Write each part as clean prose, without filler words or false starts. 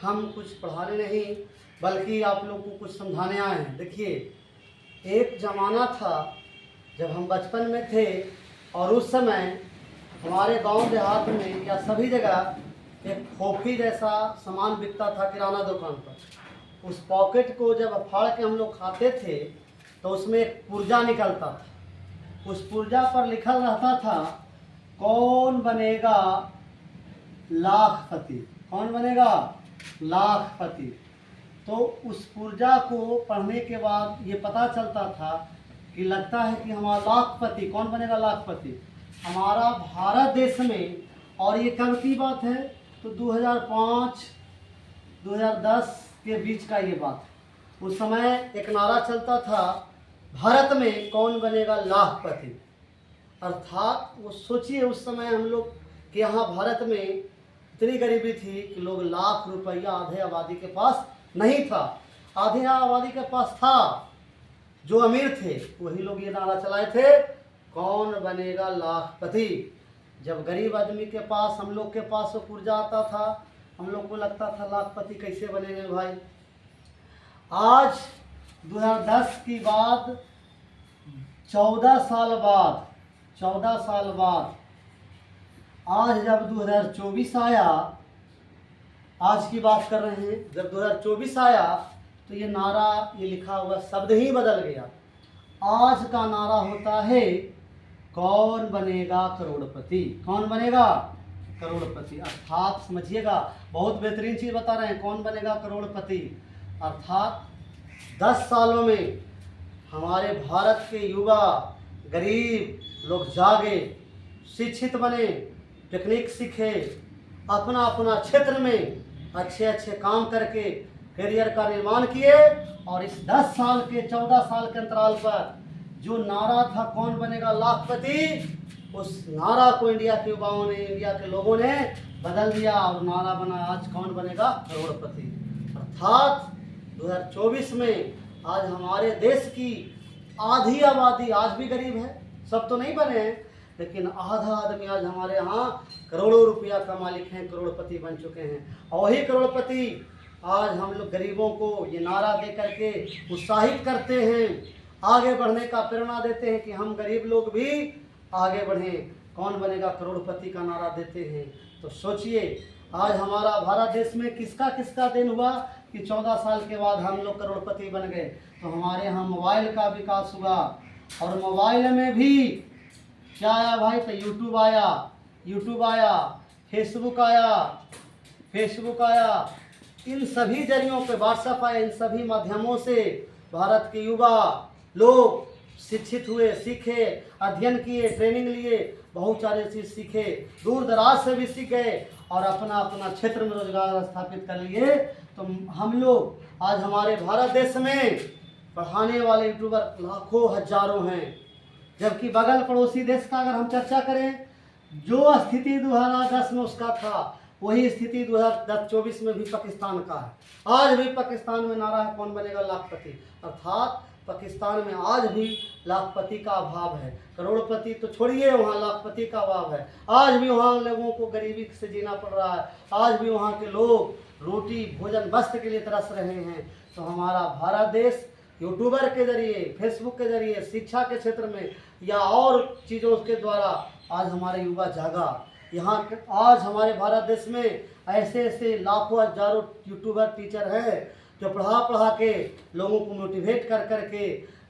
हम कुछ पढ़ाने नहीं बल्कि आप लोग को कुछ समझाने आए हैं। देखिए, एक ज़माना था जब हम बचपन में थे और उस समय हमारे गांव देहात में या सभी जगह एक फोफी जैसा सामान बिकता था किराना दुकान पर। उस पॉकेट को जब फाड़ के हम लोग खाते थे तो उसमें एक पुर्जा निकलता था। उस पुर्जा पर लिखा रहता था, कौन बनेगा लाखपति, कौन बनेगा लाखपति। तो उस पुर्जा को पढ़ने के बाद ये पता चलता था कि लगता है कि हमारा लाखपति, कौन बनेगा लाखपति, हमारा भारत देश में। और ये कब की बात है? तो 2005 2010 के बीच का ये बात है। उस समय एक नारा चलता था, भारत में कौन बनेगा लाखपति। अर्थात वो सोचिए उस समय हम लोग कि यहाँ भारत में इतनी गरीबी थी कि लोग लाख रुपया आधे आबादी के पास नहीं था। आधे आबादी के पास था, जो अमीर थे वही लोग ये नारा चलाए थे, कौन बनेगा लाखपति। जब गरीब आदमी के पास, हम लोग के पास वो पुर्जा आता था, हम लोग को लगता था लाखपति कैसे बनेंगे भाई। आज 2010 की बाद 14 साल बाद आज जब 2024 आया, आज की बात कर रहे हैं, जब 2024 आया तो ये नारा, ये लिखा हुआ शब्द ही बदल गया। आज का नारा होता है, कौन बनेगा करोड़पति, कौन बनेगा करोड़पति। अर्थात समझिएगा, बहुत बेहतरीन चीज़ बता रहे हैं, कौन बनेगा करोड़पति। अर्थात 10 सालों में हमारे भारत के युवा गरीब लोग जागे, शिक्षित बने, टेक्निक सीखे, अपना अपना क्षेत्र में अच्छे अच्छे काम करके करियर का निर्माण किए। और इस 10 साल के 14 साल के अंतराल पर जो नारा था कौन बनेगा लाखपति, उस नारा को इंडिया के युवाओं ने, इंडिया के लोगों ने बदल दिया और नारा बना आज कौन बनेगा करोड़पति। अर्थात 2024 में आज हमारे देश की आधी आबादी आज भी गरीब है, सब तो नहीं बने हैं, लेकिन आधा आदमी आज हमारे यहाँ करोड़ों रुपया का मालिक हैं, करोड़पति बन चुके हैं। और वही करोड़पति आज हम लोग गरीबों को ये नारा दे करके उत्साहित करते हैं, आगे बढ़ने का प्रेरणा देते हैं कि हम गरीब लोग भी आगे बढ़ें, कौन बनेगा करोड़पति का नारा देते हैं। तो सोचिए, आज हमारा भारत देश में किसका किसका दिन हुआ कि 14 साल के बाद हम लोग करोड़पति बन गए। तो हमारे यहाँ मोबाइल का विकास हुआ, और मोबाइल में भी क्या आया भाई, तो यूट्यूब आया, फेसबुक आया, इन सभी जरियों पे व्हाट्सएप आया, इन सभी माध्यमों से भारत के युवा लोग शिक्षित हुए, सीखे, अध्ययन किए, ट्रेनिंग लिए, बहुत सारे चीज़ सीखे, दूर दराज से भी सीख गए और अपना अपना क्षेत्र में रोजगार स्थापित कर लिए। तो हम लोग आज हमारे भारत देश में पढ़ाने वाले यूट्यूबर लाखों हजारों हैं, जबकि बगल पड़ोसी देश का अगर हम चर्चा करें, जो स्थिति 2010 में उसका था वही स्थिति 2024 में भी पाकिस्तान का है। आज भी पाकिस्तान में नारा है, कौन बनेगा लाखपति। अर्थात पाकिस्तान में आज भी लाखपति का अभाव है, करोड़पति तो छोड़िए, वहाँ लाखपति का अभाव है। आज भी वहाँ लोगों को गरीबी से जीना पड़ रहा है, आज भी वहाँ के लोग रोटी भोजन वस्त्र के लिए तरस रहे हैं। तो हमारा भारत देश यूट्यूबर के जरिए, फेसबुक के जरिए, शिक्षा के क्षेत्र में या और चीज़ों के द्वारा आज हमारे युवा जागा। यहाँ आज हमारे भारत देश में ऐसे ऐसे लाखों हजारों यूट्यूबर टीचर हैं जो पढ़ा के लोगों को मोटिवेट कर करके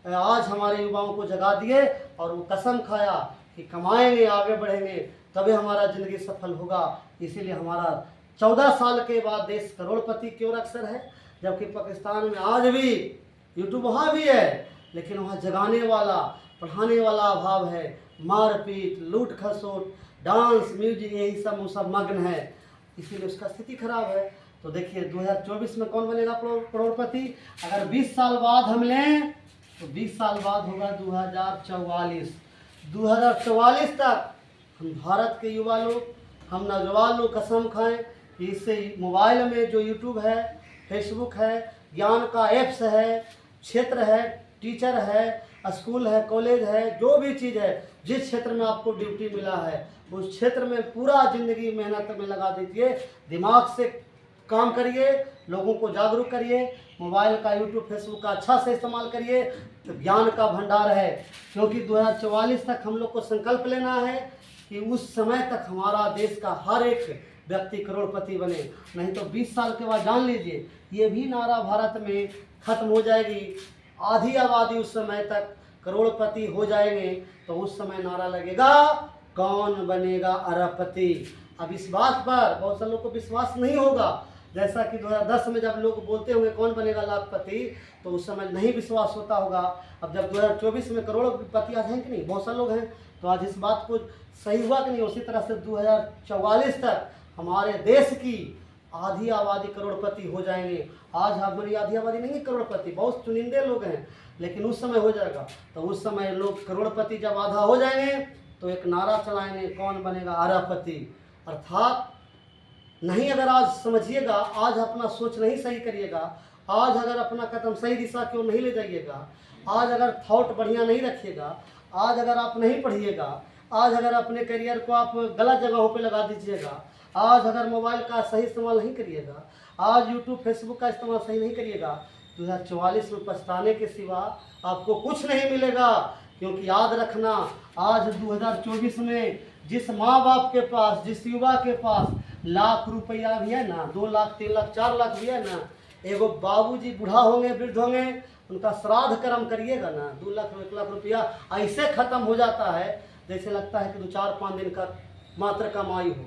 आज हमारे युवाओं को जगा दिए, और वो कसम खाया कि कमाएंगे, आगे बढ़ेंगे, तभी हमारा ज़िंदगी सफल होगा। इसीलिए हमारा 14 साल के बाद देश करोड़पति की ओर अक्सर है, जबकि पाकिस्तान में आज भी यूट्यूब वहाँ भी है, लेकिन वहाँ जगाने वाला, पढ़ाने वाला अभाव है। मारपीट, लूट खसोट, डांस, म्यूजिक, यही सब मग्न है, इसीलिए उसका स्थिति खराब है। तो देखिए 2024 में कौन बनेगा करोड़पति। अगर 20 साल बाद हम लें तो 20 साल बाद होगा 2044 तक हम भारत के युवा लोग, हम नौजवान लोग कसम खाएं कि इससे मोबाइल में जो यूट्यूब है, फेसबुक है, ज्ञान का ऐप्स है, क्षेत्र है, टीचर है, स्कूल है, कॉलेज है, जो भी चीज़ है, जिस क्षेत्र में आपको ड्यूटी मिला है उस क्षेत्र में पूरा ज़िंदगी मेहनत में लगा दीजिए, दिमाग से काम करिए, लोगों को जागरूक करिए, मोबाइल का, यूट्यूब, फेसबुक का अच्छा से इस्तेमाल करिए, तो ज्ञान का भंडार है। क्योंकि 2044 तक हम लोग को संकल्प लेना है कि उस समय तक हमारा देश का हर एक व्यक्ति करोड़पति बने। नहीं तो 20 साल के बाद जान लीजिए ये भी नारा भारत में खत्म हो जाएगी। आधी आबादी उस समय तक करोड़पति हो जाएंगे, तो उस समय नारा लगेगा, कौन बनेगा अरबपति। अब इस बात पर बहुत से लोग को विश्वास नहीं होगा। जैसा कि 2010 में जब लोग बोलते हुए कौन बनेगा लाखपति, तो उस समय नहीं विश्वास होता होगा। अब जब 2024 में करोड़पति आज हैं कि नहीं, बहुत से लोग हैं, तो आज इस बात को सही हुआ कि नहीं। उसी तरह से 2044 तक हमारे देश की आधी आबादी करोड़पति हो जाएंगे। आज हमारी आधी आबादी नहीं है करोड़पति, बहुत चुनिंदे लोग हैं, लेकिन उस समय हो जाएगा। तो उस समय लोग करोड़पति जब आधा हो जाएंगे तो एक नारा चलाएंगे, कौन बनेगा अरबपति। अर्थात नहीं, अगर आज समझिएगा, आज अपना सोच नहीं सही करिएगा, आज अगर अपना कदम सही दिशा की ओर नहीं ले जाइएगा, आज अगर थॉट बढ़िया नहीं रखिएगा, आज अगर आप नहीं पढ़िएगा, आज अगर अपने करियर को आप गलत जगहों पे लगा दीजिएगा, आज अगर मोबाइल का सही इस्तेमाल नहीं करिएगा, आज यूट्यूब, फेसबुक का इस्तेमाल सही नहीं करिएगा, 2044 में पछताने के सिवा आपको कुछ नहीं मिलेगा। क्योंकि याद रखना, आज 2024 में जिस माँ बाप के पास, जिस युवा के पास लाख रुपया भी है ना, 2 लाख, 3 लाख, 4 लाख भी है ना, एगो बाबूजी बूढ़ा होंगे, वृद्ध होंगे, उनका श्राद्ध कर्म करिएगा ना, 2 लाख, 1 लाख रुपया ऐसे खत्म हो जाता है जैसे लगता है कि 2-4-5 दिन का मात्र कमाई हो।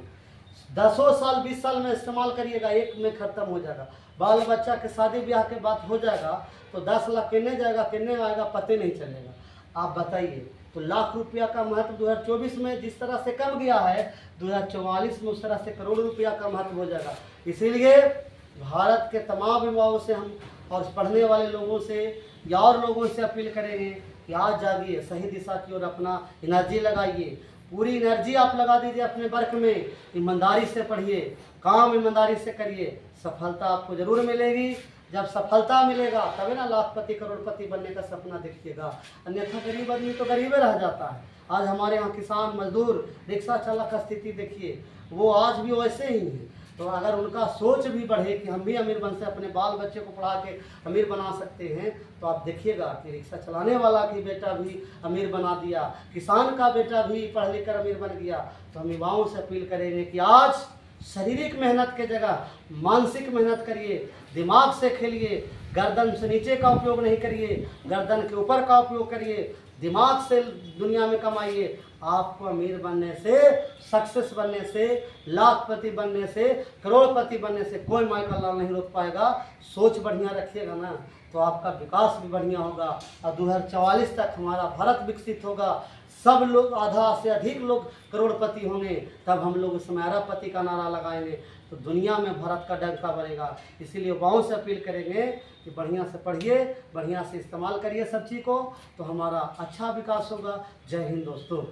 10 साल 20 साल में इस्तेमाल करिएगा, एक में ख़त्म हो जाएगा। बाल बच्चा के शादी ब्याह के बात हो जाएगा तो 10 लाख किन्ने जाएगा, किन्ने आएगा, पते नहीं चलेगा। आप बताइए, तो लाख रुपया का महत्व 2024 में जिस तरह से कम गया है, 2044 में उस तरह से करोड़ रुपया का महत्व हो जाएगा। इसीलिए भारत के तमाम युवाओं से हम और पढ़ने वाले लोगों से या और लोगों से अपील करेंगे कि आज जागिए, सही दिशा की ओर अपना एनर्जी लगाइए, पूरी एनर्जी आप लगा दीजिए अपने वर्क में, ईमानदारी से पढ़िए, काम ईमानदारी से करिए, सफलता आपको ज़रूर मिलेगी। जब सफलता मिलेगा तभी ना लाखपति करोड़पति बनने का सपना देखिएगा, अन्यथा गरीब आदमी तो गरीब ही रह जाता है। आज हमारे यहाँ किसान, मजदूर, रिक्शा चालक का स्थिति देखिए, वो आज भी वैसे ही हैं। तो अगर उनका सोच भी बढ़े कि हम भी अमीर बन से अपने बाल बच्चे को पढ़ा के अमीर बना सकते हैं, तो आप देखिएगा कि रिक्शा चलाने वाला की बेटा भी अमीर बना दिया, किसान का बेटा भी पढ़ लिख कर अमीर बन गया। तो हम युवाओं से अपील करेंगे कि आज शारीरिक मेहनत के जगह मानसिक मेहनत करिए, दिमाग से खेलिए, गर्दन से नीचे का उपयोग नहीं करिए, गर्दन के ऊपर का उपयोग करिए, दिमाग से दुनिया में कमाइए। आपको अमीर बनने से, सक्सेस बनने से, लाखपति बनने से, करोड़पति बनने से कोई माइकल लाल नहीं रोक पाएगा। सोच बढ़िया रखिएगा ना, तो आपका विकास भी बढ़िया होगा और 2044 तक हमारा भारत विकसित होगा। सब लोग, आधा से अधिक लोग करोड़पति होंगे, तब हम लोग उस समय अरबपति का नारा लगाएंगे, तो दुनिया में भारत का डंका बनेगा। इसीलिए युवाओं से अपील करेंगे कि बढ़िया से पढ़िए, बढ़िया से इस्तेमाल करिए सब चीज़ को, तो हमारा अच्छा विकास होगा। जय हिंद दोस्तों।